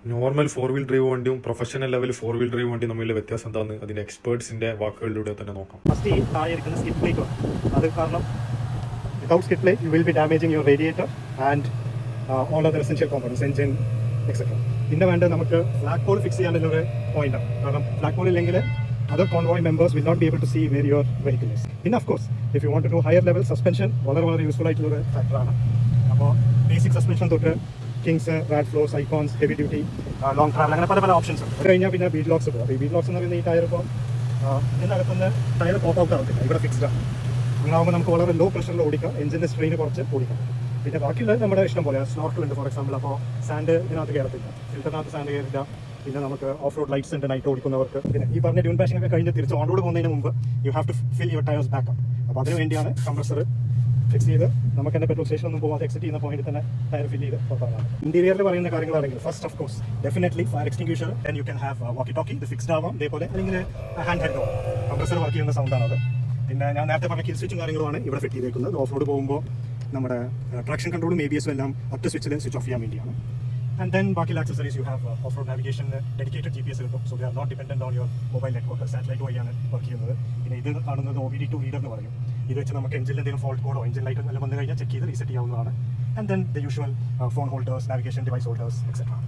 Normal 4-wheel drive വണ്ടിയും professional level 4-wheel drive വണ്ടിയും തമ്മിലുള്ള വ്യത്യാസം എന്താണെന്ന് അതിന്റെ എക്സ്പേർട്സിന്റെ വാക്കുകളിലൂടെ തന്നെ നോക്കാം. ഫസ്റ്റ് ഈ താഴെ ഇരിക്കുന്ന സ്കിഡ് പ്ലേറ്റ് അത് കാരണം without skid plate you will be damaging your radiator and all other essential components engine etcetera. പിന്നെ വേണ്ടത് നമുക്ക് ഫ്ലാഗ് പോൾ ഫിക്സ് ചെയ്യാനുള്ളൊരു പോയിന്റാണ്. കാരണം ഫ്ലാഗ് പോൾ ഇല്ലെങ്കിൽ other convoy members will not be able to see where your vehicle is. And of course, if you want to do higher level suspension, വളരെ useful ആയിട്ടുള്ള ഫാക്ടറാണ്. അപ്പോൾ ബേസിക് സസ്പെൻഷൻ തൊട്ട് Kings, Radflos, Icons, heavy duty, long travel, അങ്ങനെ പല options ഉണ്ട്. അത് കഴിഞ്ഞാൽ പിന്നെ ബീഡ് ലോക്സ് പോകും. ഈ ബീഡ് ലോക്സ് എന്ന് പറയുന്ന ഈ ടയർ ഇപ്പോൾ ഇതിനകത്തുനിന്ന് ടയർ പോപ്പ് ഔട്ട് ആവത്തില്ല, ഇവിടെ ഫിക്സ്ഡ് ആണ്. അങ്ങനെയാകുമ്പോൾ നമുക്ക് വളരെ ലോ പ്രഷറിൽ ഓടിക്കാം, എഞ്ചിൻ്റെ സ്ട്രെയിൻ കുറച്ച് ഓടിക്കാം. പിന്നെ ബാക്കിയുള്ളത് നമ്മുടെ ഇഷ്ടം പോലെ സ്നോർക്കൽ ഉണ്ട്. ഫോർ എക്സാമ്പിൾ, അപ്പോൾ സാൻഡ് ഇതിനകത്ത് കയറത്തില്ല, ഫിൽറ്ററിനകത്ത് സാൻഡ് കയറില്ല. പിന്നെ നമുക്ക് ഓഫ് റോഡ് ലൈറ്റ്സ് ഉണ്ട് നൈറ്റ് ഓടിക്കുന്നവർക്ക്. പിന്നെ ഈ പറഞ്ഞ ട്യൂൺ പാഷിംഗ് ഒക്കെ കഴിഞ്ഞ് തിരിച്ച് ഓൺ റോഡ് പോകുന്നതിന് മുമ്പ് you have to fill your tyres back up. അപ്പോൾ അതിന് വേണ്ടിയാണ് കംപ്രസർ ഫിക്സ് ചെയ്ത് നമുക്ക് തന്നെ പെട്രോൾ സ്റ്റേഷനൊന്നും പോകാതെ എക്സിറ്റ് ചെയ്യുന്ന പോയിന്റ് തന്നെ ടയർ ഫിൽ ചെയ്ത് പുറത്താകാം. ഇന്റീരിയറിൽ പറയുന്ന കാര്യങ്ങളാണെങ്കിൽ first of course definitely fire extinguisher, then you can have walkie talkie, ഇത് ഫിക്സ്ഡ് ആവാം ഇതേപോലെ, അല്ലെങ്കിൽ ഹാൻഡ് ഹെൽഡ് കംപ്രസർ വർക്ക് ചെയ്യുന്ന സൗണ്ടാണ് അത്. പിന്നെ ഞാൻ നേരത്തെ പറഞ്ഞ കിൽ സ്വിച്ചും കാര്യങ്ങളുമാണ് ഇവിടെ ഫിറ്റ് ചെയ്തേക്കുന്നത്. ഓഫ് റോഡ് പോകുമ്പോൾ നമ്മുടെ ട്രാക്ഷൻ കൺട്രോളും ABS എല്ലാം ഒറ്റ സ്വിച്ചിൽ സ്വിച്ച് ഓഫ് ചെയ്യാൻ വേണ്ടിയാണ്. And then ബാക്കിയുള്ള accessories you have off-road navigation, dedicated GPS കിട്ടും. So they are not dependent on your mobile network. Satellite വഴിയാണ് വർക്ക് ചെയ്യുന്നത്. പിന്നെ ഇത് കാണുന്നത് OBD2 റീഡർ എന്ന് പറയും. ഇത് വെച്ച് നമുക്ക് എഞ്ചിനിൽ എന്തെങ്കിലും ഫോൾട്ട് കോഡോ എഞ്ചിൻ ലൈറ്റ് എല്ലാം വന്നു കഴിഞ്ഞാൽ ചെക്ക് ചെയ്ത് റീസെറ്റ് ചെയ്യാവുന്നതാണ്. And then the usual phone holders, navigation device holders, etc.